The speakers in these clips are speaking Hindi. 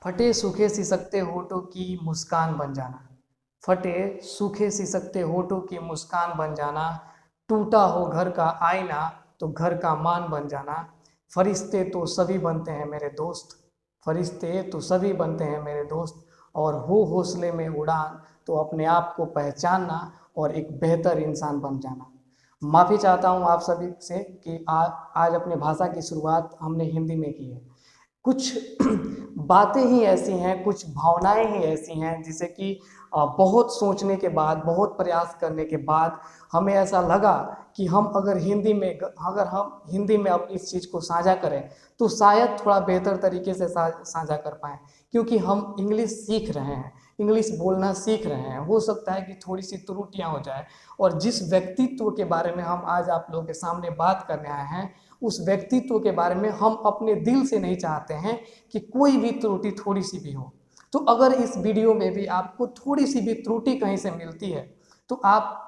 फटे सूखे सिसकते होठों की मुस्कान बन जाना। फटे सूखे सिसकते होठों की मुस्कान बन जाना। टूटा हो घर का आईना तो घर का मान बन जाना। फरिश्ते तो सभी बनते हैं मेरे दोस्त। फरिश्ते तो सभी बनते हैं मेरे दोस्त। और हो हौसले में उड़ान तो अपने आप को पहचानना और एक बेहतर इंसान बन जाना। माफ़ी चाहता हूँ आप सभी से कि आज अपने भाषा की शुरुआत हमने हिंदी में की है। कुछ बातें ही ऐसी हैं, कुछ भावनाएं ही ऐसी हैं जिसे कि बहुत सोचने के बाद, बहुत प्रयास करने के बाद हमें ऐसा लगा कि हम अगर हम हिंदी में अब इस चीज़ को साझा करें तो शायद थोड़ा बेहतर तरीके से साझा कर पाएँ, क्योंकि हम इंग्लिश सीख रहे हैं, इंग्लिश बोलना सीख रहे हैं। हो सकता है कि थोड़ी सी त्रुटियां हो जाए, और जिस व्यक्तित्व के बारे में हम आज आप लोगों के सामने बात करने आए हैं, उस व्यक्तित्व के बारे में हम अपने दिल से नहीं चाहते हैं कि कोई भी त्रुटि थोड़ी सी भी हो। तो अगर इस वीडियो में भी आपको थोड़ी सी भी त्रुटि कहीं से मिलती है तो आप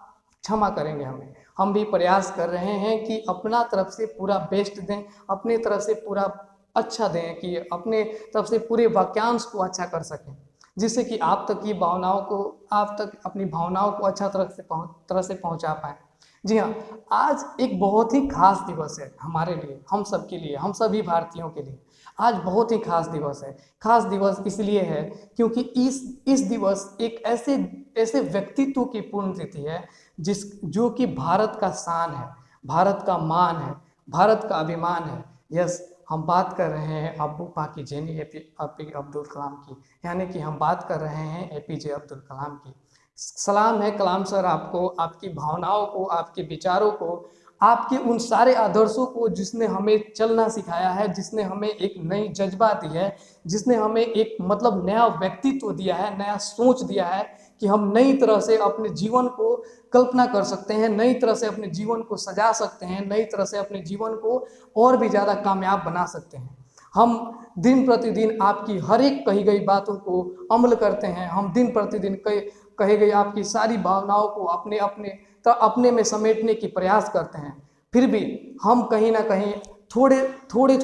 क्षमा करेंगे हमें। हम भी प्रयास कर रहे हैं कि अपना तरफ से पूरा बेस्ट दें, अपने तरफ से पूरा अच्छा दें, कि अपने तरफ से पूरे वाक्यांश को अच्छा कर सकें, जिससे कि आप तक अपनी भावनाओं को अच्छा तरह से पहुंचा पाएं। जी हाँ, आज एक बहुत ही खास दिवस है हमारे लिए, हम सब के लिए, हम सभी भारतीयों के लिए। आज बहुत ही खास दिवस है। खास दिवस इसलिए है क्योंकि इस दिवस एक ऐसे ऐसे व्यक्तित्व की पुण्यतिथि है जो कि भारत का शान है, भारत का मान है, भारत का अभिमान है। यस, हम बात कर रहे हैं अब्बू पाकी जेनी एपी अब्दुल कलाम की, यानी कि हम बात कर रहे हैं एपीजे अब्दुल कलाम की। सलाम है कलाम सर आपको, आपकी भावनाओं को, आपके विचारों को, आपके उन सारे आदर्शों को जिसने हमें चलना सिखाया है, जिसने हमें एक नई जज्बा दी है, जिसने हमें एक मतलब नया व्यक्तित्व दिया है, नया सोच दिया है कि हम नई तरह से अपने जीवन को कल्पना कर सकते हैं, नई तरह से अपने जीवन को सजा सकते हैं, नई तरह से अपने जीवन को और भी ज़्यादा कामयाब बना सकते हैं। हम दिन प्रतिदिन आपकी हर एक कही गई बातों को अमल करते हैं। हम दिन प्रतिदिन कही गई आपकी सारी भावनाओं को अपने में समेटने की प्रयास करते हैं। फिर भी हम कहीं ना कहीं थोड़े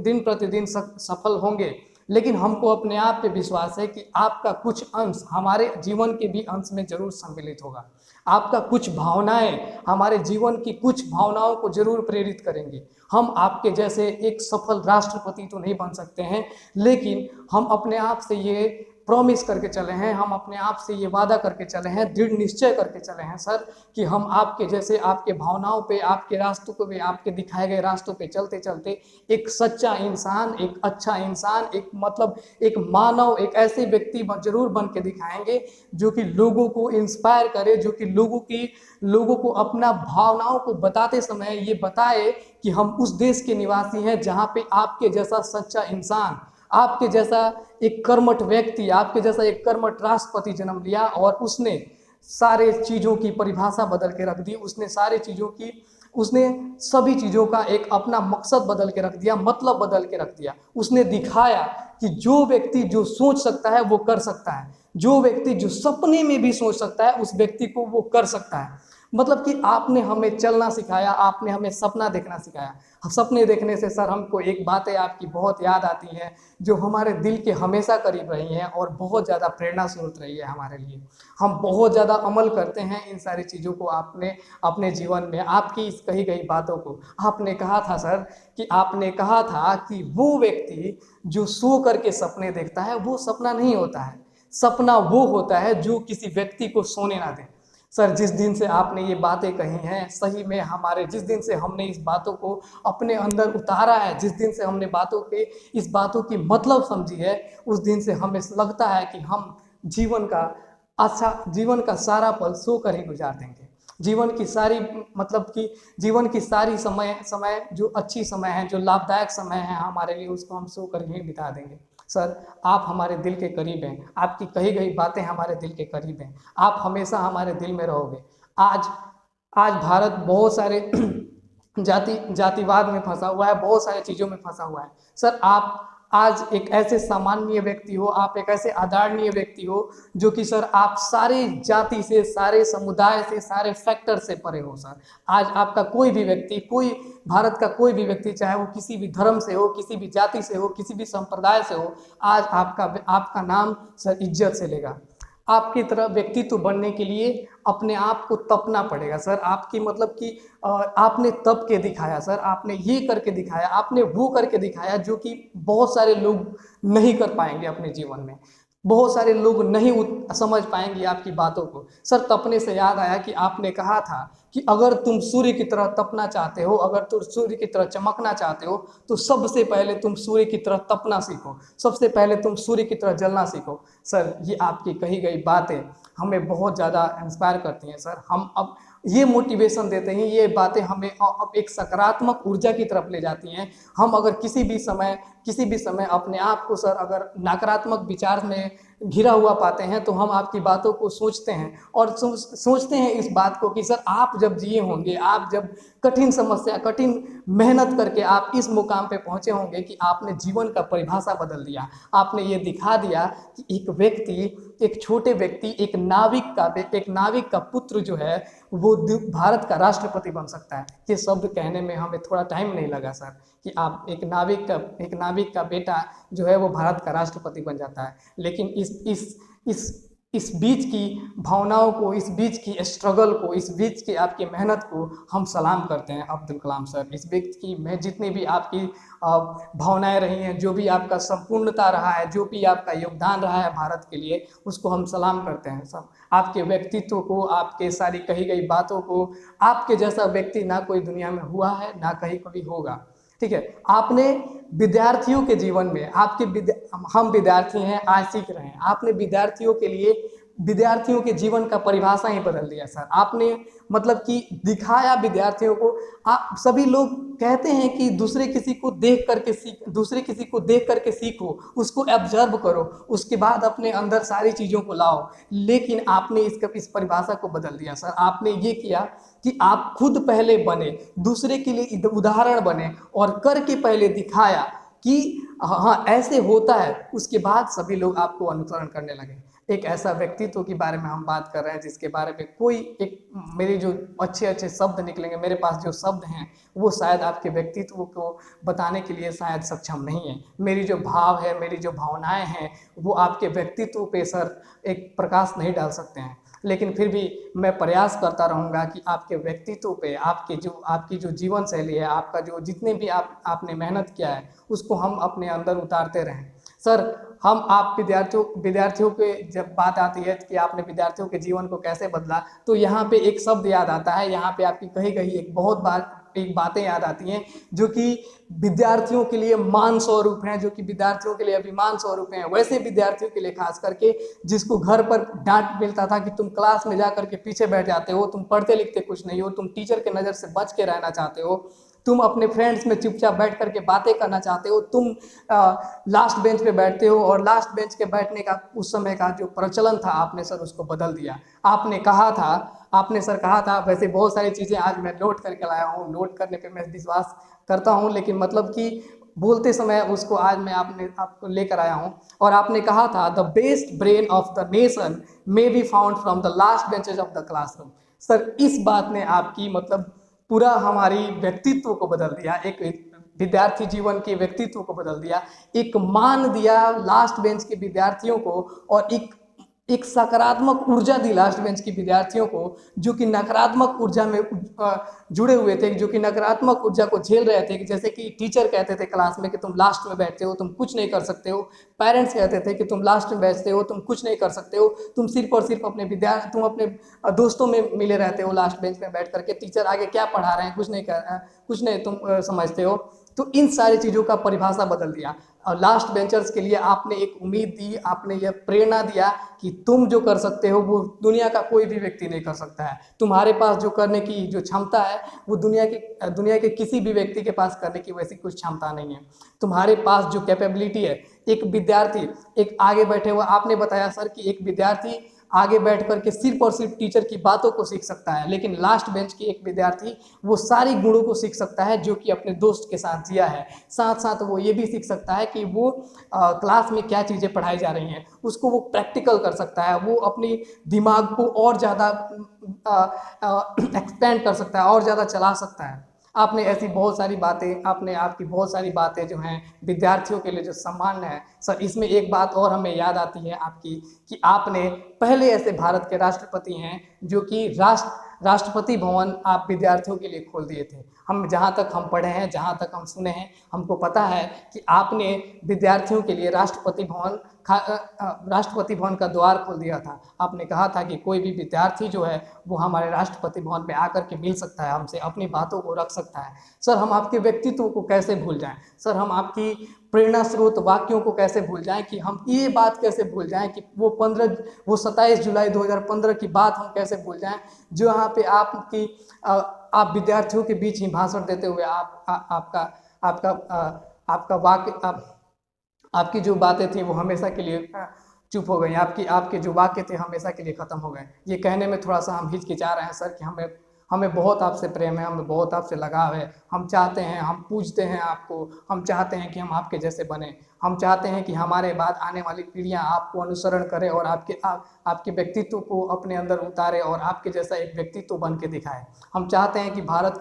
दिन प्रतिदिन सफल होंगे, लेकिन हमको अपने आप पे विश्वास है कि आपका कुछ अंश हमारे जीवन के भी अंश में जरूर सम्मिलित होगा। आपका कुछ भावनाएं हमारे जीवन की कुछ भावनाओं को जरूर प्रेरित करेंगी। हम आपके जैसे एक सफल राष्ट्रपति तो नहीं बन सकते हैं, लेकिन हम अपने आप से ये प्रॉमिस करके चले हैं, हम अपने आप से ये वादा करके चले हैं, दृढ़ निश्चय करके चले हैं सर, कि हम आपके जैसे, आपके भावनाओं पे, आपके रास्तों को भी, आपके दिखाए गए रास्तों पे चलते चलते एक सच्चा इंसान, एक अच्छा इंसान, एक मतलब एक मानव, एक ऐसे व्यक्ति जरूर बन के दिखाएंगे जो कि लोगों को इंस्पायर करे, जो कि लोगों को अपना भावनाओं को बताते समय ये बताए कि हम उस देश के निवासी हैं जहाँ पे आपके जैसा सच्चा इंसान, आपके जैसा एक कर्मठ व्यक्ति, आपके जैसा एक कर्मठ राष्ट्रपति जन्म लिया, और उसने सारे चीज़ों की परिभाषा बदल के रख दी। उसने सभी चीज़ों का एक अपना मकसद बदल के रख दिया, मतलब बदल के रख दिया। उसने दिखाया कि जो व्यक्ति जो सोच सकता है वो कर सकता है, जो व्यक्ति जो सपने में भी सोच सकता है उस व्यक्ति को वो कर सकता है। मतलब कि आपने हमें चलना सिखाया, आपने हमें सपना देखना सिखाया। सपने देखने से सर हमको एक बातें आपकी बहुत याद आती हैं जो हमारे दिल के हमेशा करीब रही हैं और बहुत ज़्यादा प्रेरणा स्रोत रही है हमारे लिए। हम बहुत ज़्यादा अमल करते हैं इन सारी चीज़ों को। आपने अपने जीवन में आपकी इस कही गई बातों को, आपने कहा था सर, कि आपने कहा था कि वो व्यक्ति जो सो करके सपने देखता है वो सपना नहीं होता है, सपना वो होता है जो किसी व्यक्ति को सोने ना दे। सर, जिस दिन से आपने ये बातें कही हैं, सही में जिस दिन से हमने इस बातों को अपने अंदर उतारा है, जिस दिन से हमने इस बातों की मतलब समझी है, उस दिन से हमें लगता है कि हम जीवन का सारा पल सो कर ही गुजार देंगे। जीवन की सारी समय जो अच्छी समय है, जो लाभदायक समय है हमारे लिए, उसको हम सो कर ही बिता देंगे। सर, आप हमारे दिल के करीब हैं, आपकी कही गई बातें हमारे दिल के करीब हैं, आप हमेशा हमारे दिल में रहोगे। आज आज भारत बहुत सारे जातिवाद में फंसा हुआ है, बहुत सारी चीज़ों में फंसा हुआ है। सर, आज एक ऐसे सामान्य व्यक्ति हो, आप एक ऐसे आदरणीय व्यक्ति हो जो कि सर आप सारे जाति से, सारे समुदाय से, सारे फैक्टर से परे हो सर। आज आपका कोई भी व्यक्ति, कोई भारत का कोई भी व्यक्ति, चाहे वो किसी भी धर्म से हो, किसी भी जाति से हो, किसी भी संप्रदाय से हो, आज आपका नाम सर इज्जत से लेगा। आपकी तरह व्यक्तित्व बनने के लिए अपने आप को तपना पड़ेगा सर। आपकी मतलब कि आपने तप के दिखाया सर, आपने ये करके दिखाया, आपने वो करके दिखाया जो कि बहुत सारे लोग नहीं कर पाएंगे अपने जीवन में। बहुत सारे लोग नहीं समझ पाएंगे आपकी बातों को सर। तपने से याद आया कि आपने कहा था कि अगर तुम सूर्य की तरह तपना चाहते हो, अगर तुम सूर्य की तरह चमकना चाहते हो, तो सबसे पहले तुम सूर्य की तरह तपना सीखो, सबसे पहले तुम सूर्य की तरह जलना सीखो। सर ये आपकी कही गई बातें हमें बहुत ज़्यादा इंस्पायर करती हैं सर। हम अब ये मोटिवेशन देते हैं, ये बातें हमें अब एक सकारात्मक ऊर्जा की तरफ ले जाती हैं। हम अगर किसी भी समय अपने आप को सर अगर नकारात्मक विचार में घिरा हुआ पाते हैं, तो हम आपकी बातों को सोचते हैं और सोचते हैं इस बात को कि सर आप जब जिए होंगे, आप जब कठिन समस्या, कठिन मेहनत करके आप इस मुकाम पे पहुंचे होंगे कि आपने जीवन का परिभाषा बदल दिया। आपने ये दिखा दिया कि एक व्यक्ति, एक छोटे व्यक्ति, एक नाविक का पुत्र जो है वो भारत का राष्ट्रपति बन सकता है। ये शब्द कहने में हमें थोड़ा टाइम नहीं लगा सर, कि आप एक नाविक का बेटा जो है वो भारत का राष्ट्रपति बन जाता है। लेकिन इस बीच की भावनाओं को, इस बीच की स्ट्रगल को, इस बीच की आपकी मेहनत को हम सलाम करते हैं अब्दुल कलाम सर। इस बीच की जितनी भी आपकी भावनाएं रही हैं, जो भी आपका संपूर्णता रहा है, जो भी आपका योगदान रहा है भारत के लिए, उसको हम सलाम करते हैं सब। आपके व्यक्तित्व को, आपके सारी कही गई बातों को, आपके जैसा व्यक्ति ना कोई दुनिया में हुआ है, ना कहीं कभी होगा। ठीक है, आपने विद्यार्थियों के जीवन में, हम विद्यार्थी हैं, आज सीख रहे हैं, आपने विद्यार्थियों के लिए, विद्यार्थियों के जीवन का परिभाषा ही बदल दिया सर। आपने मतलब कि दिखाया विद्यार्थियों को। आप सभी लोग कहते हैं कि दूसरे किसी को देख करके सीखो, उसको ऑब्जर्व करो, उसके बाद अपने अंदर सारी चीज़ों को लाओ। लेकिन आपने इस परिभाषा को बदल दिया सर। आपने ये किया कि आप खुद पहले बने, दूसरे के लिए उदाहरण बने और करके पहले दिखाया कि हाँ ऐसे होता है। उसके बाद सभी लोग आपको अनुसरण करने लगे। एक ऐसा व्यक्तित्व के बारे में हम बात कर रहे हैं जिसके बारे में मेरे जो अच्छे शब्द निकलेंगे, मेरे पास जो शब्द हैं वो शायद आपके व्यक्तित्व को बताने के लिए शायद सक्षम नहीं है। मेरी जो भाव है, मेरी जो भावनाएं हैं, वो आपके व्यक्तित्व पे सर एक प्रकाश नहीं डाल सकते हैं। लेकिन फिर भी मैं प्रयास करता रहूँगा कि आपके व्यक्तित्व पे, आपकी जो जीवन शैली है, आपका जो जितने भी आपने मेहनत किया है, उसको हम अपने अंदर उतारते रहें सर। हम आप विद्यार्थियों के जब बात आती है कि आपने विद्यार्थियों के जीवन को कैसे बदला, तो यहाँ पे एक शब्द याद आता है, यहाँ पे आपकी कही गई एक बातें याद आती हैं जो कि विद्यार्थियों के लिए मान स्वरूप हैं, जो कि विद्यार्थियों के लिए अभिमान स्वरूप हैं। वैसे विद्यार्थियों के लिए खास करके जिसको घर पर डांट मिलता था कि तुम क्लास में जा करके पीछे बैठ जाते हो, तुम पढ़ते लिखते कुछ नहीं हो, तुम टीचर के नज़र से बच के रहना चाहते हो, तुम अपने फ्रेंड्स में चुपचाप बैठ करके बातें करना चाहते हो, तुम लास्ट बेंच पे बैठते हो। और लास्ट बेंच के बैठने का उस समय का जो प्रचलन था, आपने सर उसको बदल दिया। आपने सर कहा था, वैसे बहुत सारी चीज़ें आज मैं नोट करके लाया हूँ, नोट करने पे मैं विश्वास करता हूँ, लेकिन मतलब कि बोलते समय उसको आज मैं आपको लेकर आया हूँ। और आपने कहा था, the best brain of the nation may be found from the last benches of the classroom. Sir इस बात ने आपकी मतलब पूरा हमारी व्यक्तित्व को बदल दिया, एक विद्यार्थी जीवन के व्यक्तित्व को बदल दिया, एक मान दिया लास्ट बेंच के विद्यार्थियों को, और एक सकारात्मक ऊर्जा दी लास्ट बेंच के विद्यार्थियों को, जो कि नकारात्मक ऊर्जा में जुड़े हुए थे, जो कि नकारात्मक ऊर्जा को झेल रहे थे। कि जैसे कि टीचर कहते थे क्लास में कि तुम लास्ट में बैठते हो, तुम कुछ नहीं कर सकते हो। पेरेंट्स कहते थे कि तुम लास्ट में बैठते हो, तुम कुछ नहीं कर सकते हो, तुम सिर्फ और सिर्फ तुम अपने दोस्तों में मिले रहते हो लास्ट बेंच में बैठ करके, टीचर आगे क्या पढ़ा रहे हैं कुछ नहीं तुम समझते हो। तो इन सारी चीज़ों का परिभाषा बदल दिया और लास्ट बेंचर्स के लिए आपने एक उम्मीद दी, आपने यह प्रेरणा दिया कि तुम जो कर सकते हो वो दुनिया का कोई भी व्यक्ति नहीं कर सकता है। तुम्हारे पास जो करने की जो क्षमता है वो दुनिया के किसी भी व्यक्ति के पास करने की वैसी कुछ क्षमता नहीं है। तुम्हारे पास जो कैपेबिलिटी है, एक विद्यार्थी, एक आगे बैठे हुआ, आपने बताया सर कि एक विद्यार्थी आगे बैठ कर के सिर्फ और सिर्फ टीचर की बातों को सीख सकता है, लेकिन लास्ट बेंच की एक विद्यार्थी वो सारी गुणों को सीख सकता है जो कि अपने दोस्त के साथ जिया है। साथ साथ वो ये भी सीख सकता है कि वो क्लास में क्या चीज़ें पढ़ाई जा रही हैं, उसको वो प्रैक्टिकल कर सकता है, वो अपनी दिमाग को और ज़्यादा एक्सपेंड कर सकता है और ज़्यादा चला सकता है। आपने ऐसी बहुत सारी बातें, आपने आपकी बहुत सारी बातें जो हैं विद्यार्थियों के लिए जो सामान्य है सर, इसमें एक बात और हमें याद आती है आपकी कि आपने पहले ऐसे भारत के राष्ट्रपति हैं जो कि राष्ट्रपति भवन आप विद्यार्थियों के लिए खोल दिए थे। हम जहाँ तक हम पढ़े हैं, जहाँ तक हम सुने हैं, हमको पता है कि आपने विद्यार्थियों के लिए राष्ट्रपति भवन का द्वार खोल दिया था। आपने कहा था कि कोई भी विद्यार्थी जो है वो हमारे राष्ट्रपति भवन में आकर के मिल सकता है, हमसे अपनी बातों को रख सकता है। सर, हम आपके व्यक्तित्व को कैसे भूल जाएं? सर, हम आपकी प्रेरणा स्रोत वाक्यों को कैसे भूल जाएं, कि हम ये बात कैसे भूल जाएं कि वो 27 जुलाई 2015 की बात हम कैसे भूल जाएं, जो यहाँ पे आप विद्यार्थियों के बीच ही भाषण देते हुए आपकी जो बातें थी वो हमेशा के लिए चुप हो गई, आपके जो वाक्य थे हमेशा के लिए ख़त्म हो गए। ये कहने में थोड़ा सा हम हिचकिचा रहे हैं सर कि हमें बहुत आपसे प्रेम है, हमें बहुत आपसे लगाव है। हम चाहते हैं, हम पूजते हैं आपको, हम चाहते हैं कि हम आपके जैसे बने, हम चाहते हैं कि हमारे बाद आने वाली पीढ़ियां आपको अनुसरण करें और आपके व्यक्तित्व को अपने अंदर उतारे और आपके जैसा एक व्यक्तित्व बन के दिखाए। हम चाहते हैं कि भारत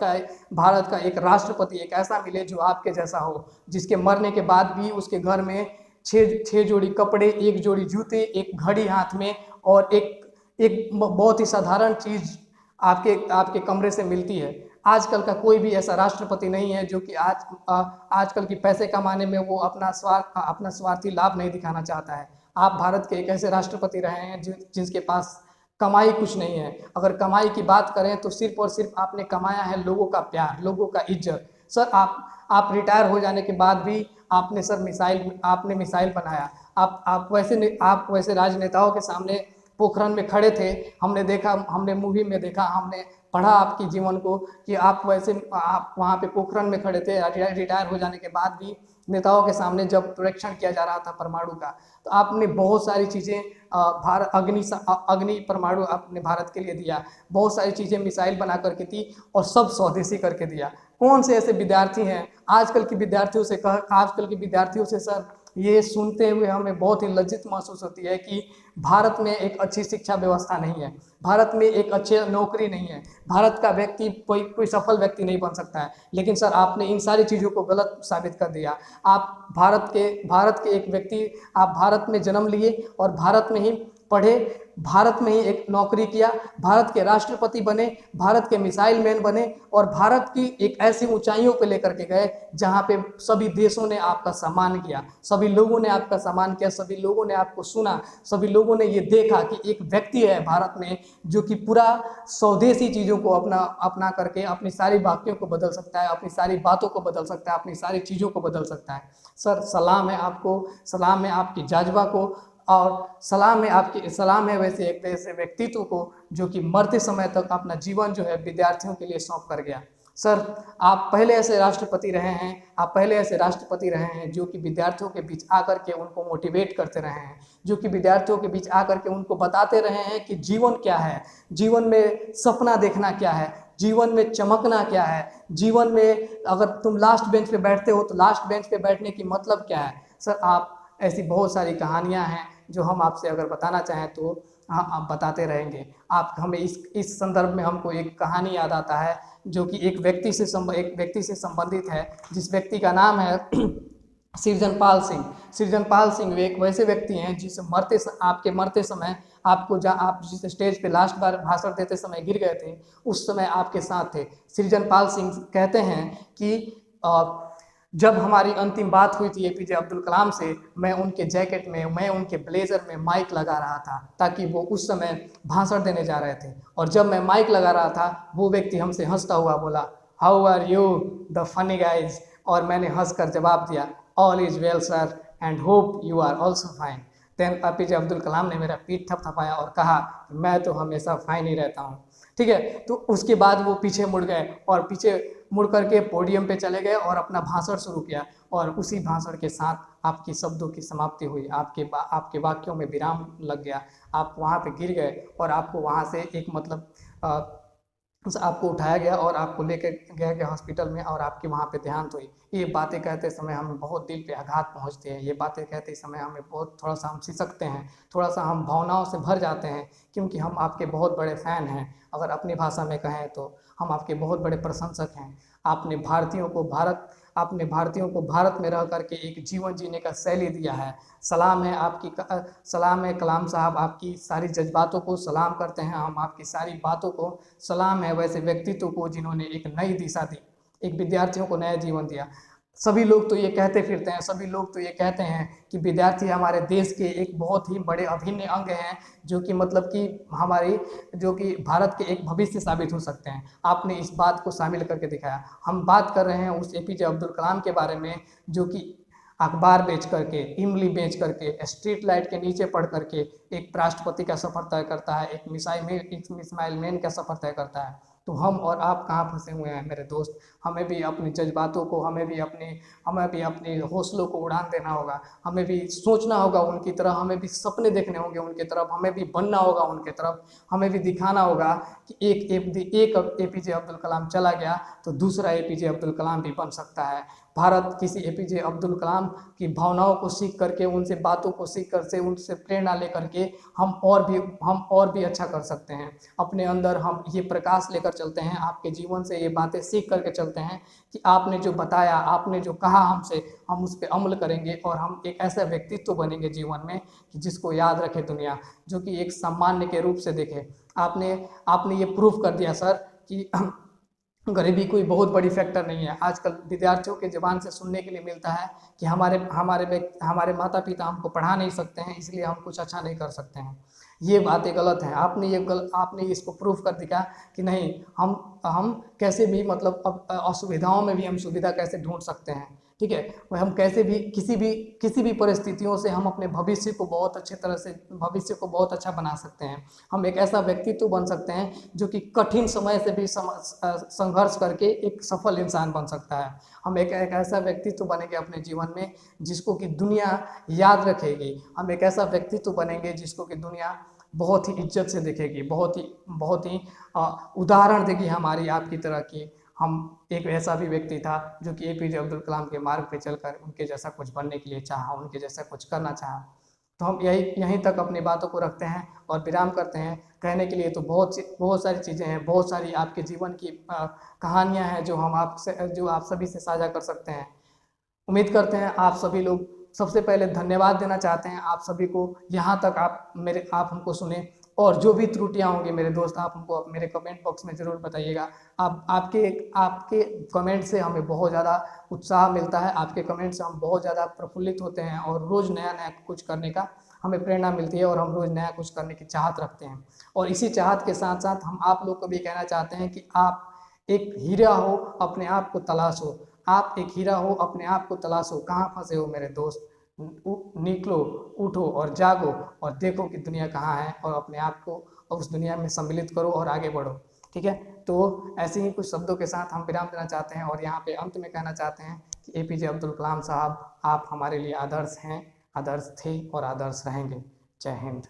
का एक राष्ट्रपति एक ऐसा मिले जो आपके जैसा हो, जिसके मरने के बाद भी उसके घर में छः जोड़ी कपड़े, एक जोड़ी जूते, एक घड़ी हाथ में और एक बहुत ही साधारण चीज़ आपके कमरे से मिलती है। आजकल का कोई भी ऐसा राष्ट्रपति नहीं है जो कि आजकल की पैसे कमाने में वो अपना स्वार्थी लाभ नहीं दिखाना चाहता है। आप भारत के एक ऐसे राष्ट्रपति रहे हैं जिसके पास कमाई कुछ नहीं है। अगर कमाई की बात करें तो सिर्फ और सिर्फ आपने कमाया है लोगों का प्यार, लोगों का इज्जत। सर, आप रिटायर हो जाने के बाद भी आपने मिसाइल बनाया। आप वैसे राजनेताओं के सामने पोखरण में खड़े थे। हमने देखा, हमने मूवी में देखा, हमने पढ़ा आपके जीवन को कि आप वहाँ पे पोखरण में खड़े थे। रिटायर हो जाने के बाद भी नेताओं के सामने जब परीक्षण किया जा रहा था परमाणु का, तो आपने बहुत सारी चीज़ें अग्नि परमाणु आपने भारत के लिए दिया, बहुत सारी चीज़ें मिसाइल बना करके दी और सब स्वदेशी करके दिया। कौन से ऐसे विद्यार्थी हैं आजकल के विद्यार्थियों से सर ये सुनते हुए हमें बहुत ही लज्जित महसूस होती है कि भारत में एक अच्छी शिक्षा व्यवस्था नहीं है, भारत में एक अच्छी नौकरी नहीं है, भारत का व्यक्ति कोई सफल व्यक्ति नहीं बन सकता है। लेकिन सर, आपने इन सारी चीज़ों को गलत साबित कर दिया। आप भारत के एक व्यक्ति, आप भारत में जन्म लिए और भारत में ही पढ़े, भारत में ही एक नौकरी किया, भारत के राष्ट्रपति बने, भारत के मिसाइल मैन बने और भारत की एक ऐसी ऊंचाइयों पे लेकर के गए जहां पे सभी देशों ने आपका सम्मान किया, सभी लोगों ने आपका सम्मान किया, सभी लोगों ने आपको सुना, सभी लोगों ने ये देखा कि एक व्यक्ति है भारत में जो कि पूरा स्वदेशी चीज़ों को अपना करके अपनी सारी बातों को बदल सकता है, अपनी सारी बातों को बदल सकता है, अपनी सारी चीज़ों को बदल सकता है। सर, सलाम है आपको, सलाम है आपकी जाज्बा को और सलाम है वैसे एक ऐसे व्यक्तित्व को जो कि मरते समय तक अपना जीवन जो है विद्यार्थियों के लिए सौंप कर गया। सर, आप पहले ऐसे राष्ट्रपति रहे हैं जो कि विद्यार्थियों के बीच आकर के उनको मोटिवेट करते रहे हैं, जो कि विद्यार्थियों के बीच आकर के उनको बताते रहे हैं कि जीवन क्या है, जीवन में सपना देखना क्या है, जीवन में चमकना क्या है, जीवन में अगर तुम लास्ट बेंच पे बैठते हो तो लास्ट बेंच पे बैठने की मतलब क्या है। सर, आप ऐसी बहुत सारी कहानियां हैं जो हम आपसे अगर बताना चाहें तो आप बताते रहेंगे। आप हमें इस संदर्भ में हमको एक कहानी याद आता है जो कि एक व्यक्ति से संबंधित है, जिस व्यक्ति का नाम है सृजनपाल सिंह। सृजनपाल सिंह एक वैसे व्यक्ति हैं जिस आपके मरते समय आप जिस स्टेज पे लास्ट बार भाषण देते समय गिर गए थे, उस समय आपके साथ थे। सृजनपाल सिंह कहते हैं कि जब हमारी अंतिम बात हुई थी एपीजे अब्दुल कलाम से, मैं उनके जैकेट में, मैं उनके ब्लेजर में माइक लगा रहा था ताकि वो उस समय भाषण देने जा रहे थे। और जब मैं माइक लगा रहा था, वो व्यक्ति हमसे हंसता हुआ बोला, how are you the funny guys. और मैंने हंसकर जवाब दिया, all is well sir and hope you are also fine. Then APJ Abdul Kalam ने मेरा पीठ थपथपाया और कहा, मैं तो हमेशा फाइन ही रहता हूँ। ठीक है, तो उसके बाद वो पीछे मुड़ गए और मुड़ करके पोडियम पे चले गए और अपना भाषण शुरू किया, और उसी भाषण के साथ आपकी शब्दों की समाप्ति हुई, आपके वाक्यों में विराम लग गया, आप वहाँ पे गिर गए और आपको वहाँ से एक मतलब आपको उठाया गया और आपको लेकर गया गया हॉस्पिटल में, और आपकी वहाँ पे देहांत हुई। ये बातें कहते समय हमें बहुत दिल पे आघात पहुँचते हैं, ये बातें कहते समय हमें बहुत थोड़ा सा हम सिसकते हैं, थोड़ा सा हम भावनाओं से भर जाते हैं, क्योंकि हम आपके बहुत बड़े फ़ैन हैं। अगर अपनी भाषा में कहें तो हम आपके बहुत बड़े प्रशंसक हैं। आपने भारतीयों को भारत में रह करके एक जीवन जीने का शैली दिया है। सलाम है आपकी, सलाम है कलाम साहब, आपकी सारी जज्बातों को सलाम करते हैं हम, आपकी सारी बातों को सलाम है वैसे व्यक्तित्व को जिन्होंने एक नई दिशा दी, एक विद्यार्थियों को नया जीवन दिया। सभी लोग तो ये कहते फिरते हैं, सभी लोग तो ये कहते हैं कि विद्यार्थी हमारे देश के एक बहुत ही बड़े अभिन्न अंग हैं, जो कि मतलब कि हमारी जो कि भारत के एक भविष्य साबित हो सकते हैं। आपने इस बात को शामिल करके दिखाया। हम बात कर रहे हैं उस एपीजे अब्दुल कलाम के बारे में, जो कि अखबार बेच करके, इमली बेच करके, स्ट्रीट लाइट के नीचे पढ़ करके एक राष्ट्रपति का सफ़र तय करता है, एक मिसाइल मैन का सफ़र तय करता है। तो हम और आप कहाँ फंसे हुए हैं मेरे दोस्त? हमें भी अपने जज्बातों को, हमें भी अपने हौसलों को उड़ान देना होगा, हमें भी सोचना होगा उनकी तरह, हमें भी सपने देखने होंगे उनकी तरफ, हमें भी बनना होगा उनके तरफ, हमें भी दिखाना होगा कि एक एपीजे अब्दुल कलाम चला गया तो दूसरा एपीजे अब्दुल कलाम भी बन सकता है। भारत किसी एपीजे अब्दुल कलाम की भावनाओं को सीख करके, उनसे बातों को सीख कर से, उनसे प्रेरणा लेकर के हम और भी अच्छा कर सकते हैं। अपने अंदर हम ये प्रकाश लेकर चलते हैं, आपके जीवन से ये बातें सीख करके चलते हैं कि आपने जो बताया, आपने जो कहा हमसे, हम उस पर अमल करेंगे और हम एक ऐसा व्यक्तित्व बनेंगे जीवन में कि जिसको याद रखे दुनिया, जो कि एक सामान्य के रूप से देखे। आपने ये प्रूफ कर दिया सर कि गरीबी कोई बहुत बड़ी फैक्टर नहीं है। आजकल विद्यार्थियों के ज़बान से सुनने के लिए मिलता है कि हमारे माता पिता हमको पढ़ा नहीं सकते हैं, इसलिए हम कुछ अच्छा नहीं कर सकते हैं। ये बातें गलत हैं। आपने इसको प्रूफ कर दिया कि नहीं, हम कैसे भी मतलब अब असुविधाओं में भी हम सुविधा कैसे ढूंढ सकते हैं, ठीक है। वह हम कैसे भी किसी भी परिस्थितियों से हम अपने भविष्य को बहुत अच्छे तरह से, भविष्य को बहुत अच्छा बना सकते हैं। हम एक ऐसा व्यक्तित्व बन सकते हैं जो कि कठिन समय से भी संघर्ष करके एक सफल इंसान बन सकता है। हम एक ऐसा व्यक्तित्व बनेंगे अपने जीवन में जिसको कि दुनिया याद रखेगी। हम एक ऐसा व्यक्तित्व बनेंगे जिसको कि दुनिया बहुत ही इज्जत से देखेगी, बहुत ही उदाहरण देगी हमारी आपकी तरह की। हम एक ऐसा भी व्यक्ति था जो कि एपीजे अब्दुल कलाम के मार्ग पे चलकर उनके जैसा कुछ बनने के लिए चाहा, उनके जैसा कुछ करना चाहा। तो हम यहीं तक अपनी बातों को रखते हैं और विराम करते हैं। कहने के लिए तो बहुत सारी चीज़ें हैं, बहुत सारी आपके जीवन की कहानियां हैं जो आप सभी से साझा कर सकते हैं। उम्मीद करते हैं आप सभी लोग, सबसे पहले धन्यवाद देना चाहते हैं आप सभी को, यहाँ तक आप हमको सुने। और जो भी त्रुटियां होंगी मेरे दोस्त, आप हमको मेरे कमेंट बॉक्स में ज़रूर बताइएगा। आपके कमेंट से हमें बहुत ज़्यादा उत्साह मिलता है, आपके कमेंट से हम बहुत ज़्यादा प्रफुल्लित होते हैं और रोज़ नया नया कुछ करने का हमें प्रेरणा मिलती है और हम रोज़ नया कुछ करने की चाहत रखते हैं। और इसी चाहत के साथ साथ हम आप लोग को भी कहना चाहते हैं कि आप एक हीरा हो, अपने आप को तलाशो। आप एक हीरा हो, अपने आप को तलाशो। कहाँ फंसे हो मेरे दोस्त? निकलो, उठो और जागो और देखो कि दुनिया कहाँ है, और अपने आप को उस दुनिया में सम्मिलित करो और आगे बढ़ो, ठीक है। तो ऐसे ही कुछ शब्दों के साथ हम विराम देना चाहते हैं और यहाँ पे अंत में कहना चाहते हैं कि एपीजे अब्दुल कलाम साहब, आप हमारे लिए आदर्श हैं, आदर्श थे और आदर्श रहेंगे। जय हिंद।